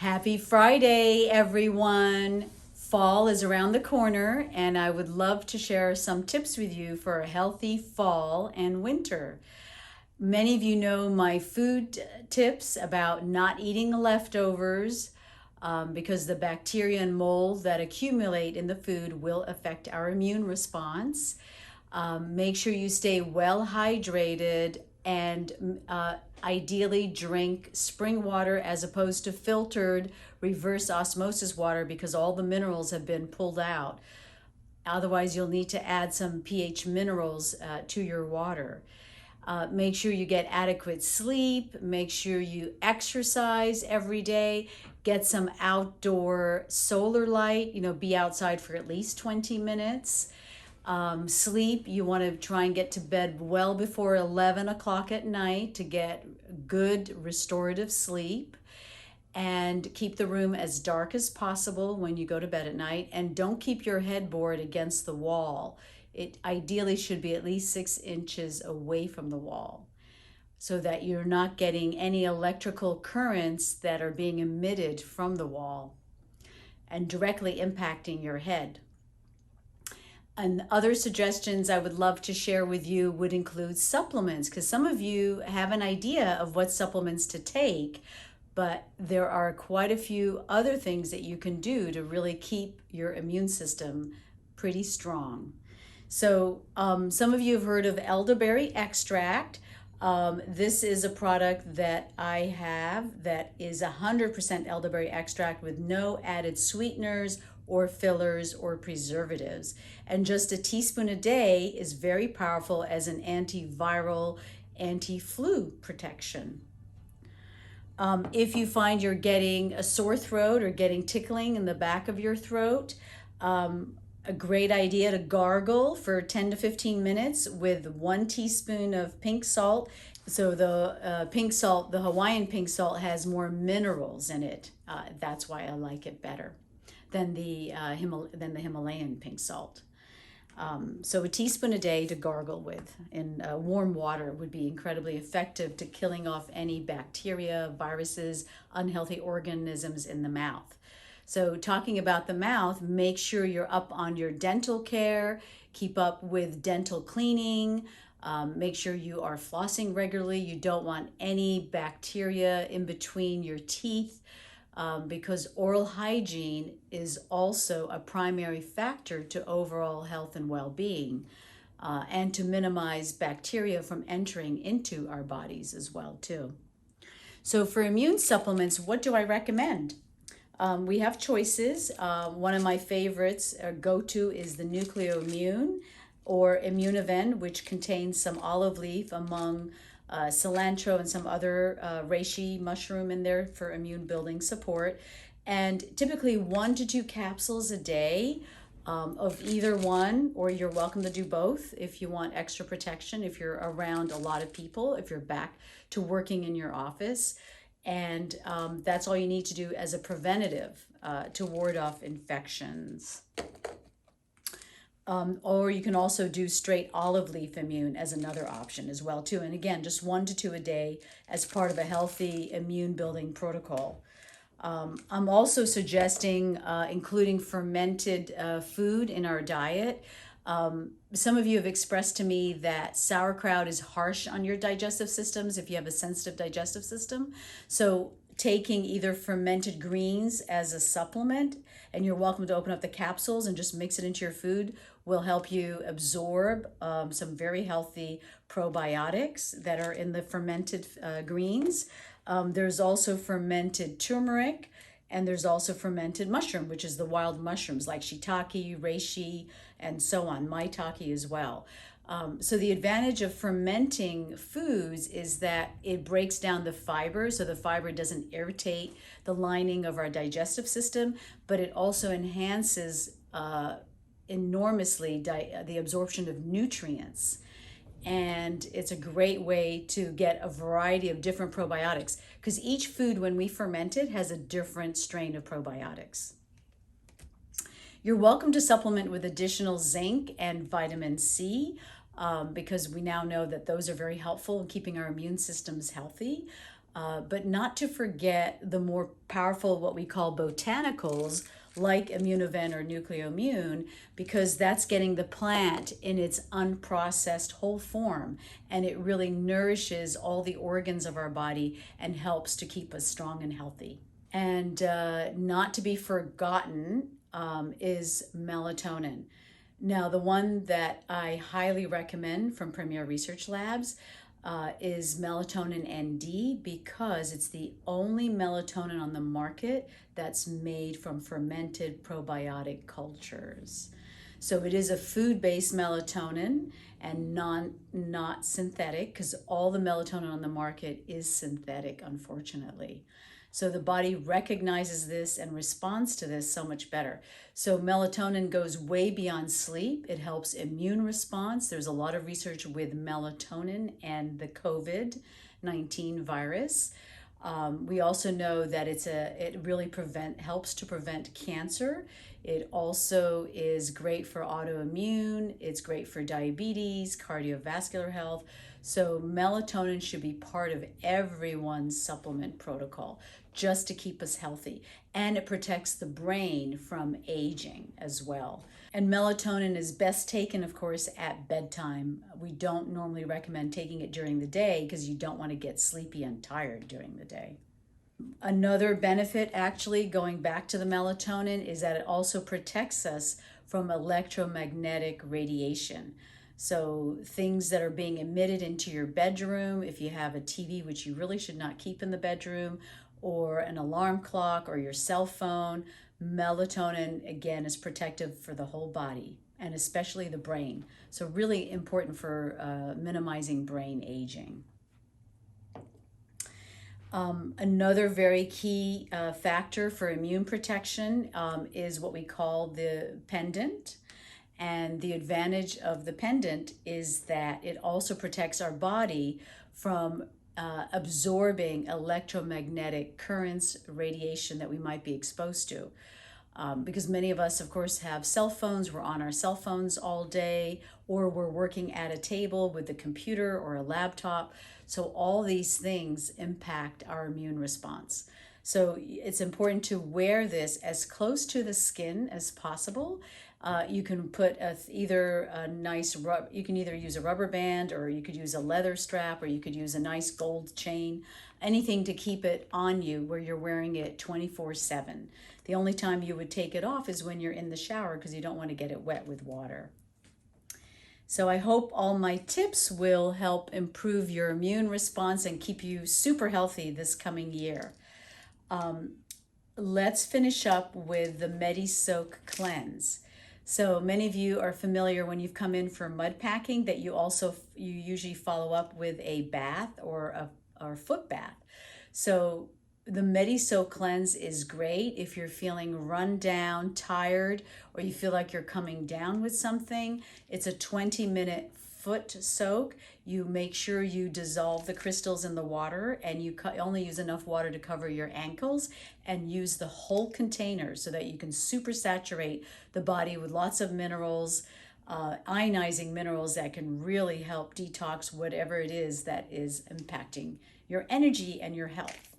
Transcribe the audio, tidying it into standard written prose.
Happy Friday, everyone. Fall is around the corner, and I would love to share some tips with you for a healthy fall and winter. Many of you know my food tips about not eating the leftovers because the bacteria and mold that accumulate in the food will affect our immune response. Make sure you stay well hydrated and ideally drink spring water as opposed to filtered reverse osmosis water because all the minerals have been pulled out. Otherwise, you'll need to add some pH minerals to your water. Make sure you get adequate sleep. Make sure you exercise every day. Get some outdoor solar light. Be outside for at least 20 minutes. Sleep, you want to try and get to bed well before 11 o'clock at night to get good restorative sleep. And keep the room as dark as possible when you go to bed at night. And don't keep your headboard against the wall. It ideally should be at least 6 inches away from the wall so that you're not getting any electrical currents that are being emitted from the wall and directly impacting your head. And other suggestions I would love to share with you would include supplements, because some of you have an idea of what supplements to take, but there are quite a few other things that you can do to really keep your immune system pretty strong. So some of you have heard of elderberry extract. This is a product that I have that is 100% elderberry extract with no added sweeteners or fillers or preservatives. And just a teaspoon a day is very powerful as an antiviral, anti-flu protection. If you find you're getting a sore throat or getting tickling in the back of your throat, a great idea to gargle for 10 to 15 minutes with 1 teaspoon of pink salt. So the pink salt, the Hawaiian pink salt, has more minerals in it. That's why I like it better than the Himalayan pink salt. So a teaspoon a day to gargle with in warm water would be incredibly effective to killing off any bacteria, viruses, unhealthy organisms in the mouth. So talking about the mouth, make sure you're up on your dental care, keep up with dental cleaning, make sure you are flossing regularly. You don't want any bacteria in between your teeth because oral hygiene is also a primary factor to overall health and well-being and to minimize bacteria from entering into our bodies as well too. So for immune supplements, what do I recommend? We have choices. One of my favorites, go-to, is the Nucleoimmune or Immunovend, which contains some olive leaf among cilantro and some other reishi mushroom in there for immune building support. And typically 1 to 2 capsules a day of either one, or you're welcome to do both if you want extra protection, if you're around a lot of people, if you're back to working in your office. And that's all you need to do as a preventative to ward off infections. Or you can also do straight olive leaf immune as another option as well too. And again, just 1 to 2 a day as part of a healthy immune building protocol. I'm also suggesting including fermented food in our diet. Some of you have expressed to me that sauerkraut is harsh on your digestive systems if you have a sensitive digestive system. So taking either fermented greens as a supplement, and you're welcome to open up the capsules and just mix it into your food, will help you absorb some very healthy probiotics that are in the fermented greens. There's also fermented turmeric, and there's also fermented mushroom, which is the wild mushrooms like shiitake, reishi, and so on, maitake as well. So the advantage of fermenting foods is that it breaks down the fiber, so the fiber doesn't irritate the lining of our digestive system, but it also enhances enormously the absorption of nutrients. And it's a great way to get a variety of different probiotics because each food, when we ferment it, has a different strain of probiotics. You're welcome to supplement with additional zinc and vitamin C because we now know that those are very helpful in keeping our immune systems healthy. but not to forget the more powerful, what we call botanicals, like Immunovent or Nucleomune, because that's getting the plant in its unprocessed whole form, and it really nourishes all the organs of our body and helps to keep us strong and healthy. And not to be forgotten is melatonin. Now, the one that I highly recommend from Premier Research Labs is melatonin ND, because it's the only melatonin on the market that's made from fermented probiotic cultures. So it is a food-based melatonin and not synthetic, because all the melatonin on the market is synthetic, unfortunately. So the body recognizes this and responds to this so much better. So melatonin goes way beyond sleep. It helps immune response. There's a lot of research with melatonin and the COVID-19 virus. We also know that it really helps to prevent cancer. It also is great for autoimmune. It's great for diabetes, cardiovascular health. So melatonin should be part of everyone's supplement protocol, just to keep us healthy. And it protects the brain from aging as well. And melatonin is best taken, of course, at bedtime. We don't normally recommend taking it during the day, because you don't want to get sleepy and tired during the day. Another benefit, actually, going back to the melatonin, is that it also protects us from electromagnetic radiation. So things that are being emitted into your bedroom, if you have a TV, which you really should not keep in the bedroom, or an alarm clock, or your cell phone, melatonin, again, is protective for the whole body, and especially the brain. So really important for minimizing brain aging. Another very key factor for immune protection is what we call the pendant. And the advantage of the pendant is that it also protects our body from absorbing electromagnetic currents, radiation that we might be exposed to. Because many of us, of course, have cell phones. We're on our cell phones all day, or we're working at a table with a computer or a laptop. So all these things impact our immune response. So it's important to wear this as close to the skin as possible. You can put either you can either use a rubber band, or you could use a leather strap, or you could use a nice gold chain, anything to keep it on you where you're wearing it 24/7. The only time you would take it off is when you're in the shower, because you don't want to get it wet with water. So I hope all my tips will help improve your immune response and keep you super healthy this coming year. Let's finish up with the Medi Cleanse. So many of you are familiar, when you've come in for mud packing, that you usually follow up with a bath or a foot bath. So the Medi Cleanse is great if you're feeling run down, tired, or you feel like you're coming down with something. It's a 20-minute foot soak. You make sure you dissolve the crystals in the water, and you only use enough water to cover your ankles, and use the whole container so that you can super saturate the body with lots of minerals, ionizing minerals that can really help detox whatever it is that is impacting your energy and your health.